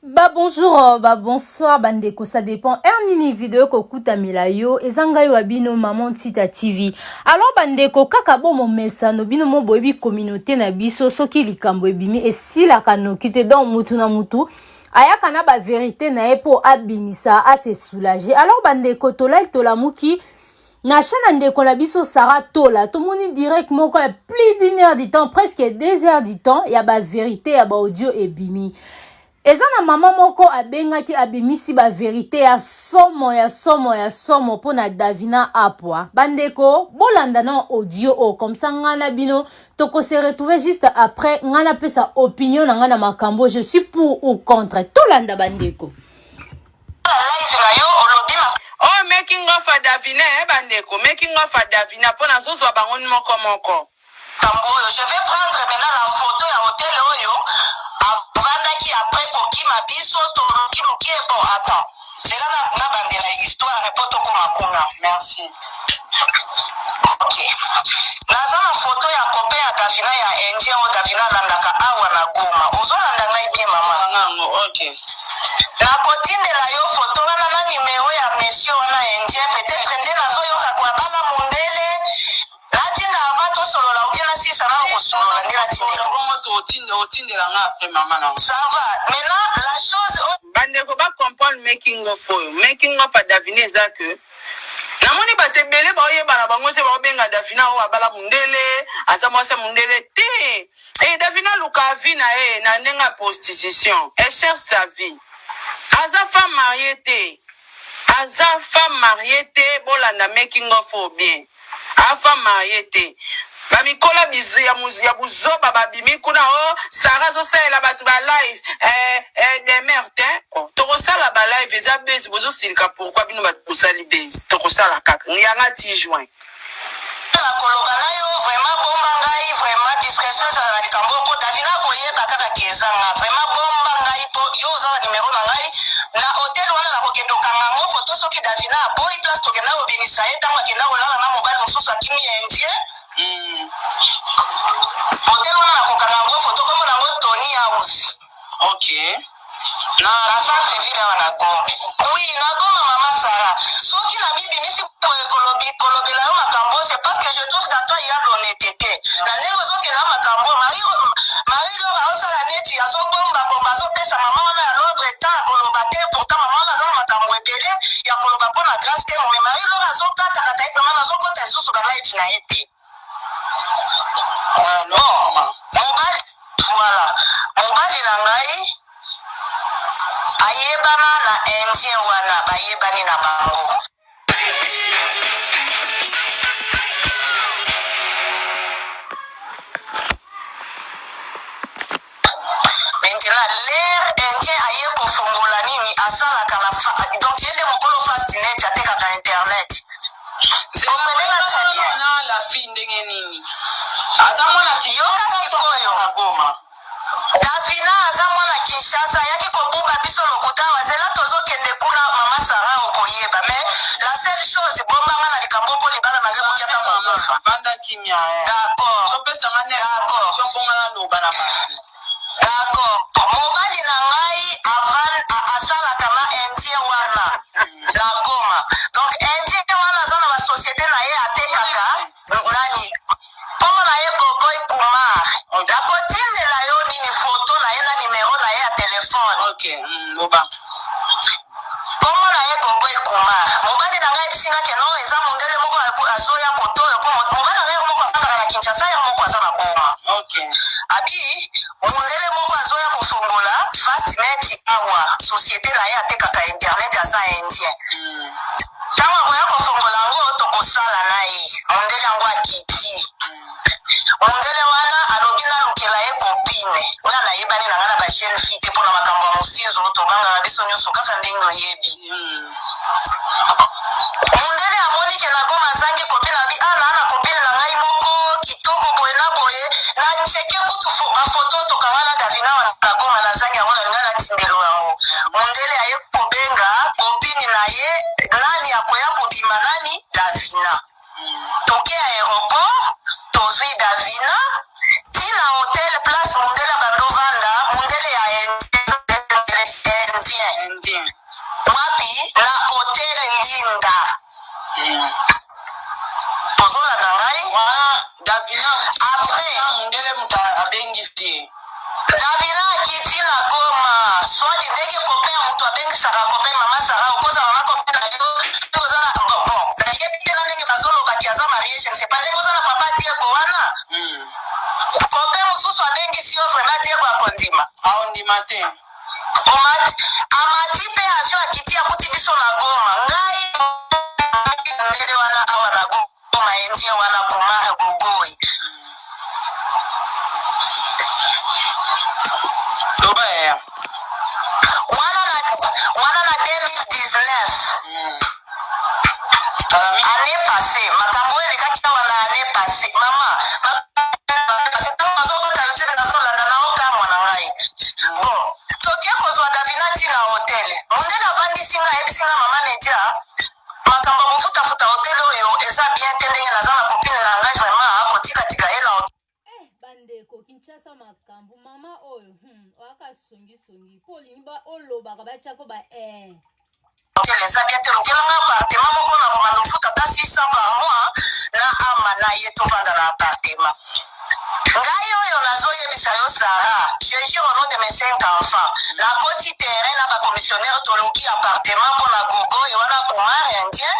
Bonjour, bonsoir, bandeko, ça dépend. Une vidéo kokuta milayo, ezanga yo abino maman Tita TV. Alors bandeko, kaka bo mo mesa no bino mo boyebi communauté na biso soki likambo ebimi esila kano kite dans mutu na mutu. Ayaka na ba vérité na ye po abimisa a se soulager. Alors bandeko tola muki na chaîne ndeko la biso Sarah Tola, tout le monde direct moko ya plus d'une heure du temps, presque 2 heures du temps, ya ba vérité ya ba audio ebimi. Eza na maman moko abengaki abimisi ba vérité ya somo pona Davina apwa. Bandeko, bolanda na audio o comme ça ngana bino toko se retrouver juste après ngana pesa opinion na ngana makambo je suis pour ou contre. Tolanda bandeko. Oh, making of a Davina, bandeko, making of a Davina pona zozo bangon moko. Je vais prendre maintenant la photo ya hôtel Oyo. Après kokima biso toloki luki bon attends c'est là na bandela histoire repoto komakuna Merci. ok naza na photo ya copain ya Davina ya Indien o Davina landaka awa na Goma ozolanda ngai te mama ok na kotindela yo photo wana na numero ya monsieur wana Indien peut-être nde nazoyoka kwa bala mundele natinda avant tosolola ukina sisa na kosolola nde natindela otindela nga après maman na ça va maintenant la chose bandeko ba comprendre making of a Davina eza que namoni batebele baoyebana bango te baobenga Davina oyo abala mundele aza mwasi mundele te Davina luka avi na ye na ndenge ya prostitution elle cherche sa vie aza femme mariée te bolanda making of o bien a femme mariée te bamikola bizu ya buzoba babimi kuna o Sarah zosalela batu ba live de merde tokosala ba live eza base bozosilika pourquoi bino batosali base tokosala kaka yanga ti juin na koloba na yo vraiment bomba ngai vraiment discrétion ezala na likambo po Davina koyeba kaka kezanga vraiment bomba ngai po yo oza na numero na ngai na hotel wana na kokende okangango foto soki Davina aboyi place tokenda kobimisa ye ntango akenda kolala na mobali mosusu akimi ya Indien hotel wana na kokangango foto kombo nango Tony House ok na centre ville wana Goma oui na Goma mama Sarah soki na bibimisi kolobela yo makambo c'est parce que je trouve dans toi il y a l'honnêteté na ndenge ozokenda makambo Marie Laure aosala neti azobomba azopesa mama wana ya l'autre temps koloba te pourtant mama wana aza na makambo ebele ya koloba mpo na grâce te mais Marie Laure azokatakata ye vraiment azokota lisusu balife na ye te bon mobali na ngai ayebana na Indien wana bayebani na bango maintenant l'air Indien aye kofongola nini asalaka na donc yende mokolo fastnet atekaka internet la fille ndenge nini aza mwana yoka sikoyo na Goma Davina aza mwana Kinshasa yaki kobuba biso lokuta wazela tozokende kuna mama Sarah okoyeba mais la seule chose bombanga na likambo po libala na ngai mokiata kokufa banda kimia d'accord sopesa ngane sombonga na loba na basi d'accord mobali na ngai asalaka na Indien wana na Goma donc Indien wana aza na basociété na ye atekaka nani kombo na ye Gogoy Kumar nakotindela yo nini foto na ye na numero na ye ya telefone ok loba kombo na ye Gogoy Kumar mobali na ngai ebisingaki no eza mundele moko azoya kotoyo po mobali na ngai moko afandaka na Kinshasa ye moko aza na Goma ok abi mundele moko azoya kofongola fastnet awa société na ye atekaka internet aza Indien ntango akoya kofongola yango tokosala na ye mundele yango akiti mundele wana alobi nalukela ye kopine nga nayebani na nga na bajeune fille te mpona makambo ya mosinzo tobangaka biso nyonso kaka ndenge oyebi mundele amoni ke na Goma azangi kopine abi na kopine na ngai moko kitoko boye na boye na cheke kutu bafoto tokanga na Davina wana na Goma nazangi yango na linga natindelo yango mundele aye kobenga kopine na ye nani akoya kobima nani Davina toke aéroport tozwi Davina tina hotel place mundele bandovanda mundele ya Indien. Wapi na hotel Linda. Tozola na ngai. Wana Davina. Après. Mundele muta abengisti. Davina kiti na Goma. Swadi ndenge kopea mtu abengi saka kopea mama Sara. Ukoza mama kopea na yo. Tozala bon. Na yepite na ndenge bazolo bakiaza mariage. Je ne sais pas ndenge ozala papa Diego wana. Kopea mususu abengi siyo vraiment Diego akondima. Aondima te. Amati pe avyo akiti ya kuti biso na Goma. Ngai ndele wana awa na Goma Indien wana Kumara Gogoi. Toba ya. Wana na 2019. Année passée. Makambo ele kaki wana année passée. Mama. Bon. Tokia kozwa Davina tina hotel. Mundela vandi singa hebi singa mama media. Makambo mufuta hotel oyo eza bien tendenge na zana copine na ngai vraiment kotika tika ela hotel. Bandeko Kinshasa makambo mama oyo waka songi polimba olobaka bachako ba eza bien te lokelanga appartement moko na komanda ofuta ata 600 par mois na ama na ye tovanda na appartement. Ngai oyo nazoyebisa yo Sara, je jure au nom de mes 5 enfants. Na koti terrain na ba commissionnaire toluki appartement pour na gogo et wana Kumara Indien.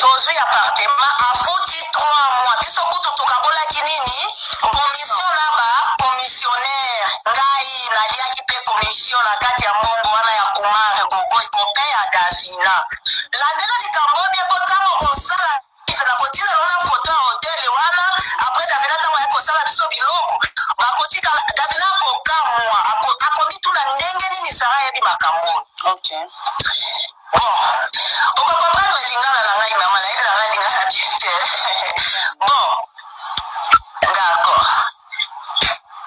Tozwi appartement afuti 3 mois. Biso kutu tukabola kinini? Commission na ba commissionnaire. Ngai naliaki pe commission na kati ya Mungu wana ya Kumara gogo ikope ya Davina. Landela likambobia potamo osala na kotina na photo ya hotel wana après Davina tango ya kosala biso biloko bakotika Davina kokamwa akomi tu na ndenge nini Sara yebi makambo. Okay. Bon, on va comprendre lingana na ngai mama na yebi na ngai lingana bien. Bon, d'accord.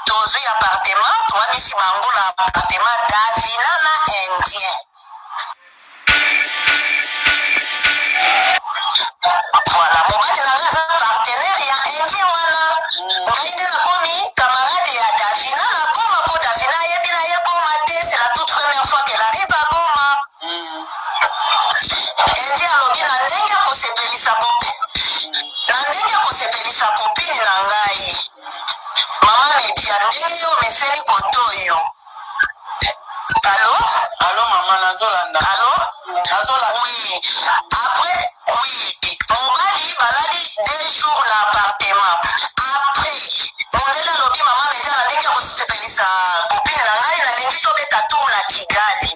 Tozwi appartement, toi bisi mango na appartement Davina na Indien. Voilà, mobali na ngaza partenaire ya Indien wana. Ngai nde nakomi camarade ya Davina na Goma po Davina yebi na ye Goma te, c'est la toute première fois qu'elle arrive à Goma. Indien alobi na ndenge akosepelisa kopi. Na ndenge akosepelisa kopini na ngai. Mama media ndenge yo meseni kotoyo. Allô? Allô maman nazolanda. Allô? Nazolanda. Oui. Après, oui. Mobali baladi 2 jours na appartement. Après, mondela lobi mama media na ndenge akosepelisa kopini na ngai na lingi tobeta tour na Kigali.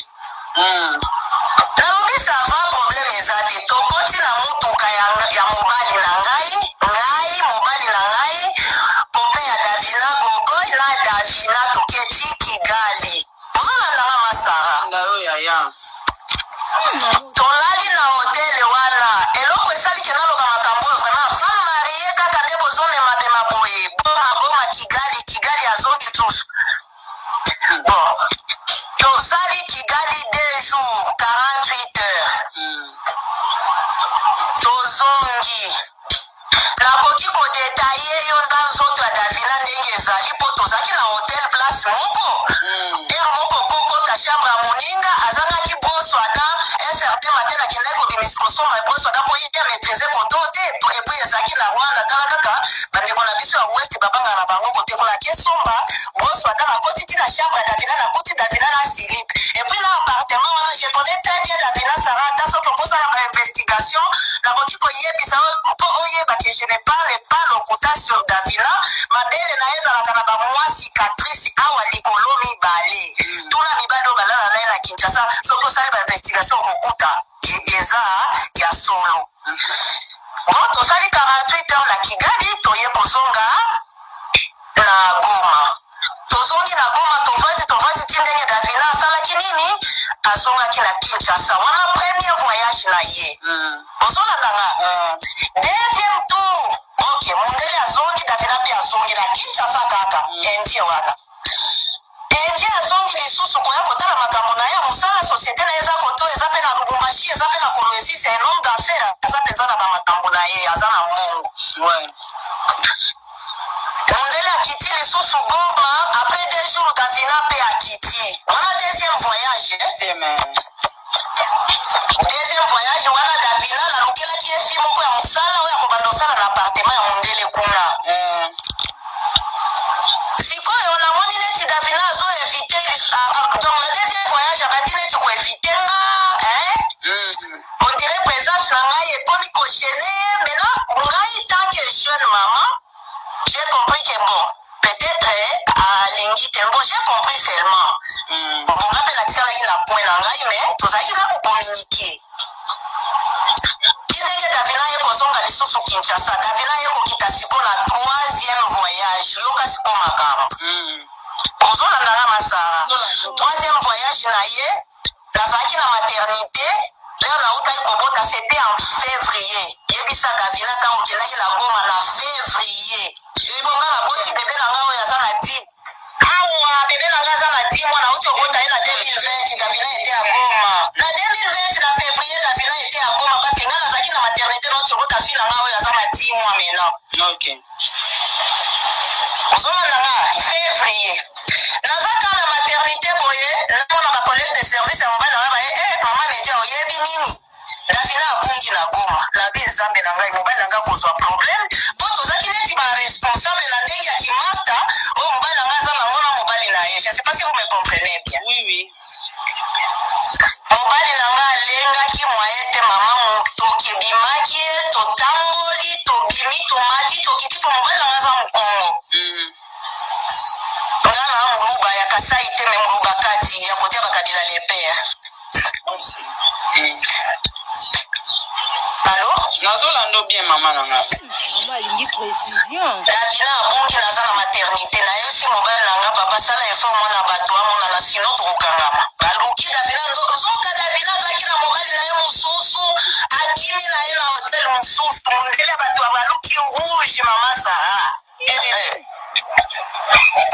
Nalobi ça va problème ezate tokoti na mutuka ya mobali na ngai mobali na ngai kope ya Davina gogo na Davina toketi Kigali. Ozolanda nga Masara. Ndayo yaya. Tolali na hotel wana eloko esali ke naloba makambo vraiment femme mariée kaka nde bozomema bema boye Goma Kigali azongi tous. Bon, tosali Kigali 2 jours 48 heures. Tozongi nakoki kodetaye yo nda nzoto ya Davina ndenge ezali po tozalaki na hotel place moko ere moko kokota chambre ya moninga azangaki broso ata un certain matin nakendaki kobimisi kosomba broso ata po ye maîtrise koto te epui ezalaki na Rwanda tala kaka bandeko na biso ya west babanga na bango kotekolaki esomba broso ata bakoti ti na chambre ya Davina nakuti Davina na silip epui na appartement wana je connais très bien Davina Sara ata soki okosala bainvestigation nakoki koyebisa mpo oyeba ke je ne parle pas lokuta sur Davina mabele na ezalaka na bamwa cicatrice awa likolo mibale tuna mibale oyo balala naye na Kinshasa soki osali bainvestigation okokuta eza ya solo. Bon, tosali 48 heures na Kigali toye kozonga na Goma. Tozongi na Goma tovandi ti ndenge Davina asalaki nini azongaki na Kinshasa wana premier voyage na ye. Ozolanda nga deuxième tour ok mundele azongi Davina mpe azongi na Kinshasa kaka Indien wana. Indien azongi lisusu koya kotala makambo na ye mosala société na eza koto eza mpe na Lubumbashi eza mpe na Kolwezi c'est un homme d'affaires aza mpenza na bamakambo na ye aza na Mungu. Mundele akiti lisusu Goma après 2 jours Davina pe akiti. Wana deuxième voyage. Deuxième voyage wana Davina na lukela kiefi moko ya musala oya kobandosala na appartement ya mondele kuna. Sikoyo na moni neti Davina azo éviter donc le deuxième voyage abandi neti ko éviter nga on dirait présence na ngai ekoni cautionner maintenant ngai tant que jeune maman j'ai compris que bon peut-être alingi tembo j'ai compris seulement bon ngape na tikala ki na point na ngai mais tozalaki kaka communiquer kindenge Davina ye kozonga lisusu Kinshasa Davina ye kokita siko na 3e voyage yoka siko makambo kozolanda nga masara 3e voyage na ye nazalaki na maternité leo nautaki kobota c'était en février yebisa Davina ntango okendaki na Goma na février ebonga naboti bebe na ngai oyo aza na 10 awa bebe na ngai aza na 10 mois nauti obota ye na 2020 Davina ete ya Goma na 2020 na février Davina ete ya Goma parce que ngai nazalaki na maternité nauti obota fi na ngai oyo aza na 10 mois maintenant ozomona nga février nazaka na maternité boye namona bacollègue de service ya mobali na ngai baye mama media oyebi nini Davina abungi na Goma nabi nzambe na ngai mobali na ngai kozwa problème po tozalaki neti baresponsable na ndenge ya kimasta oyo mobali na ngai aza nango na mobali na ye je sais pas si vous me comprenez bien mobali na ngai alengaki mwaye te mama motoki ebimaki ye totamboli tobimi tomati tokiti po mobali na ngai aza mokongo nga na moluba ya Kasai te me moluba kati ya kotia bakabila lepere Allô? Nazolando bien maman na nga. Maman alingi précision. Davina abongi naza na maternité na ye si mobali na nga papa sala effort mwana bato amona na sino tokokangama baluki Davina zoka Davina azalaki na mobali na ye mosusu akimi na ye na hotel mosusu mondele bato baluki rouge mama Sara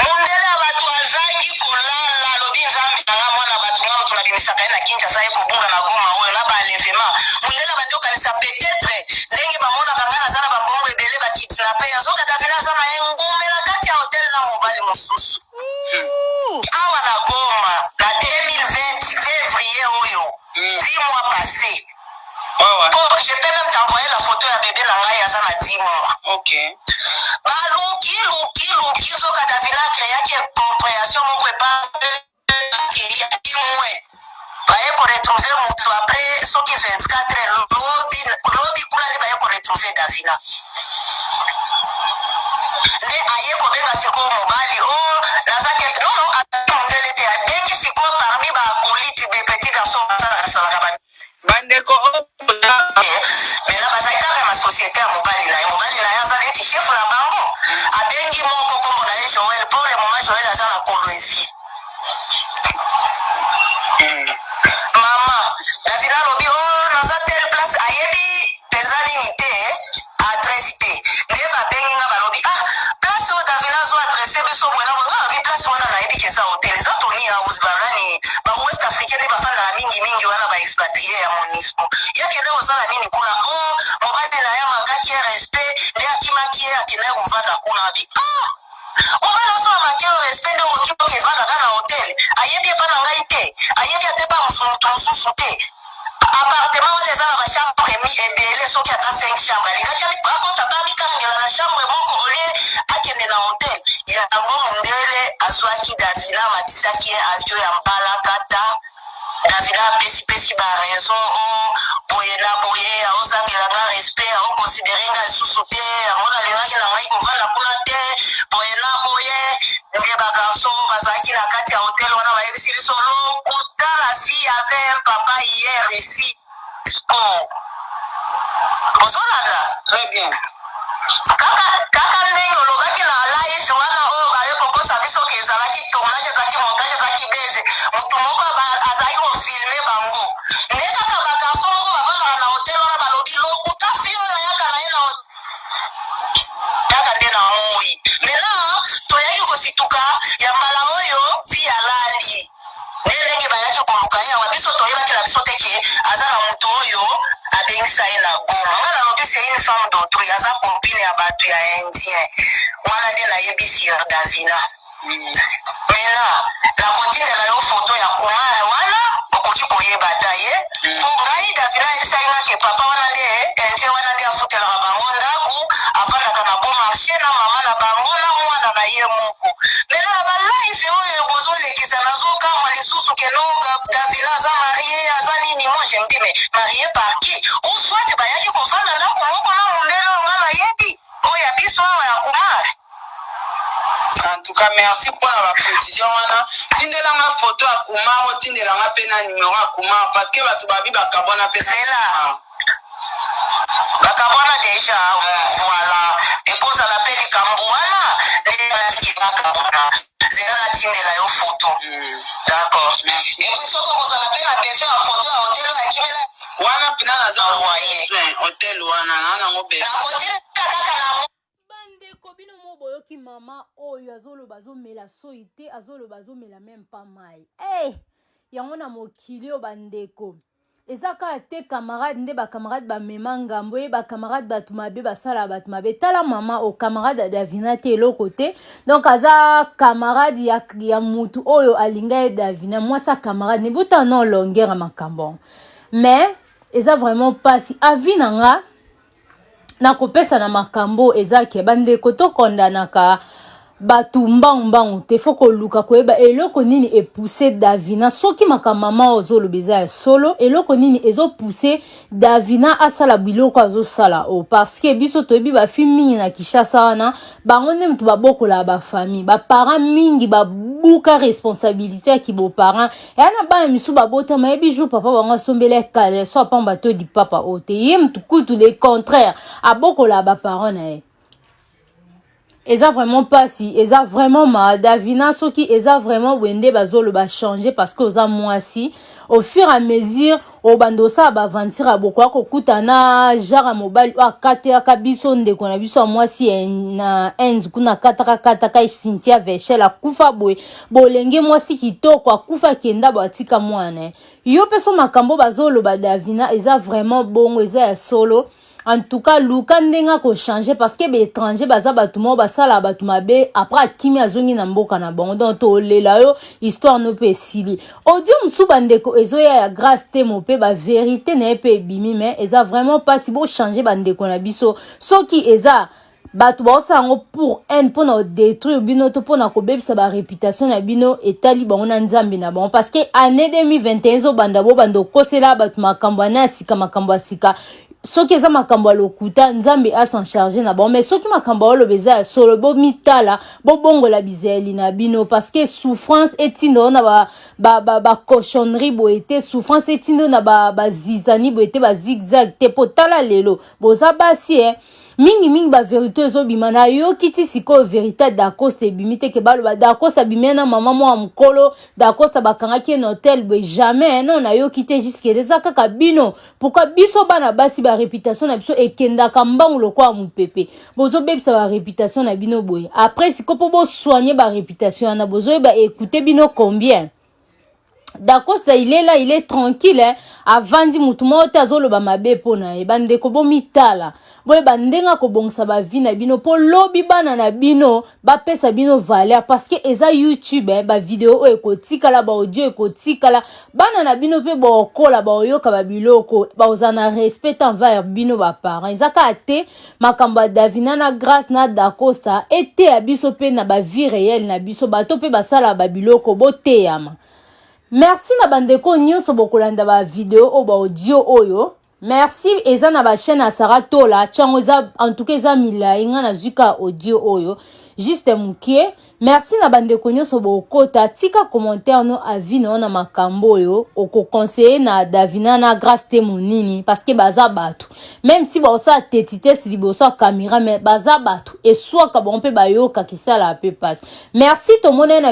mondele bato azangi kolala lobi nzambe nanga mwana bato ngano tunabimisaka ye na Kinshasa ye kobunga na Goma oyo na balevema mondele bato okanisa peut-être ndenge bamonaka nga naza na bambongo ebele bakidnape azoka Davina aza na ye ngume na kati ya hotel na mobali mosusu awa na Goma na 2020 février oyo 10 mois passés je peux même t'envoyer la photo ya bébé na ngai aza na 10 mois baluki zoka Davina créaki compréhension moko epake ya 10 mois baye koretrouve mutu après soki 24 lobi kuna nde baye koretrouve Davina nde aye kobenga sikoyo mobali nazaki nono mondele te abengi sikoyo parmi bakoliti bepetit garçon basalaka bandeko mena bazali kaka na société ya mobali na ye aza neti chef na bango abengi moko kombo na ye Joël pour le moment Joël aza na Kolwezi mama Davina lobi naza tel place ayebi peza nini te adresse te nde babengi nga balobi place oyo Davina zo adresse biso bwena bonga abi place wana nayebi keza hotel eza Tony House banani ba West Africain nde bafandaka mingi wana ba expatrie ya Monisco yakende kozala nini kuna mobali na ye makaki ya respect nde akimaki ye akende kovanda kuna abi mobali oso amaki ya respect nde okoki evandaka na hotel ayebi epa na ngai te ayebi ate pa motu mosusu te appartement wana eza na bachambre ebele soki ata 5 chambre alingaki akota ata mikangela na chambre moko olie akende na hotel yango mondele azwaki Davina matisaki ye avion ya mbalakata Davina apesi baraison boye na boye aozangelanga respect aokonsidere nga lisusu te yango nalingaki na ngai kovanda kuna te boye na boye nde bagarso bazalaki na kati ya hotel wana bayebisi biso lokutala si avait un papa hier ici ozolanda très bien kaka ndenge olobaki na live wana oyo baye kokosa biso ke ezalaki tournage ezalaki montage ezalaki bese motu moko azalaki kofilme bango nde kaka bagarso moko bavandaka na hotel wana balobi lokuta fio na yaka na ye na yaka nde na moi maintenant toyaki kosituka ya mbala oyo vi alali nde ndenge bayaki koluka ye awa biso biso toyebaki na biso te ke aza na moto oyo abengisa ye na Goma. Nga nalobi c'est une femme d'autrui, aza copine ya bato ya indien. Wana nde nayebisi ya Davina. Maintenant, na kotindela yo foto ya Kumar wana okoki koyeba ta ye. Po ngai Davina yebisaki nga ke papa wana nde indien wana nde afutelaka bango ndako afandaka na bon marché na mama na bango na mwana na ye moko. Maintenant na balife oyo bozolekisa nazokamwa lisusu keno Davina aza marie aza nini. Moi je me dis mais marié par qui? Ou soit bayaki kofanda ndako moko na mondelo nga nayebi oyo ya biso ya Kumar. En tout cas, merci pour la précision. Tindela ma photo à Kumar, tindela ma pena numéro à Kumar, parce que tu vas vivre à Kabona c'est là. Bakabona déjà, voilà. Et pour ça l'appelle Kambouana, les Bakabona. C'est là tindela yo photo. D'accord. Et puis surtout qu'on s'appelle la besoin en photo à hôtel à Kimela. Wana pina na za envoyer hôtel wana na ngo be. Na continue kaka na Kobino mo boyoki mama oyo azolo bazomela soite azolo bazomela même pas mai. Yango na mokili o bandeko. Ezaka te camarade nde ba camarade ba mema ngambo e ba camarade batu mabe basala batu mabe tala mama o camarade Davina te eloko te. Donc aza camarade ya mutu oyo alinga e Davina moi sa camarade ne buta non longueur makambo. Mais eza vraiment pas si avina nga na kopesa na makambo ezaki bandeko to kondanaka batu mbang te foko luka koyeba eloko nini epoussé Davina soki makamama ozolobeza solo eloko nini ezo pousser Davina asala biloko azosala o parce que biso toyebi ba fi mingi na Kinshasa wana bango nde mutu babokola ba famille ba parents mingi ba buka responsabilité ya kibo parents et ana ba misu babota mayebi jour papa bango sombele kale so pamba to di papa o te yem tu kutu le contraire abokola ba parents na ye. Eza vraiment pas si, eza vraiment ma Davina soki eza vraiment wende bazolo ba changer parce que oza moi si au fur et à mesure au bandosa ba vantira boko ko kutana jara mobile a kate akabiso ndeko na biso moi si na end kuna kata Cynthia Vechela kufa boy bolenge moi si kitoko akufa kenda batika mwana yo peso makambo bazolo ba Davina eza vraiment bongo eza ya solo. En tout cas, Luka ndenga ko changer parce que les étrangers baza batumo basala batumabe après kimi azongi na mboka na bango donc to lela yo histoire no pe sili. Audio msubandeko ezoya ya grâce te mope ba vérité na pe bimi mais eza vraiment pas si bo changer bandeko na biso soki eza batu baosango pour na détruire bino to pona ko bebisa ba réputation na bino etali bango na nzambi na bango parce que année 2021 zo banda bo bando kosela batu makambo na sika makambo asika soki eza makambo lokuta nzambe a s'en charger na bon mais soki makambo lobeza solo bo mitala bo bongola bizeli na bino parce que souffrance etindo na ba cochonnerie bo été souffrance etindo na ba zizani bo été ba zigzag te potala lelo boza basi mingi ba vérité zo bimana yo kiti siko vérité d'Acoste bimite ke balo ba d'Acoste bimena mama mo amkolo d'Acoste bakanga ki en hôtel bo jamais non na yo kiti jusqu'à des akaka bino pourquoi biso bana basi ba réputation na biso ekenda kambangu lokwa mu pepe bozo bebisa ba réputation na bino boy après siko po bo soigner ba réputation na bozo ba écouter bino combien. D'accord, ça il est là, il est tranquille avant di mutumo tazolo ba mabe pona e bande ko bomitala boy bandenga ko bongsa ba vie na bino po lobi bana na bino ba pesa bino valeur parce que eza YouTube ba vidéo o ekotikala ba audio ekotikala bana na bino pe bo kola ba oyoka ba biloko ba ozana respect envers bino ba parents ezaka ate makamba Davina na grâce na Dacosta ete abiso pe na ba vie réelle na biso bato pe basala ba biloko boteyama. Merci na bandeko nyonso bokolanda ba vidéo o ba audio oyo. Merci eza na ba chaîne à Sarah Tola chango eza en tout cas eza milai nga na zuka audio oyo juste mukie. Merci na bandeko nyonso bokota tika commentaire no avis na makambo oyo oko conseiller na Davina na grâce te monini parce que baza batu même si ba osa tetite si liboso caméra mais baza batu et soit ka bon pe bayoka kisala pe passe. Merci to mona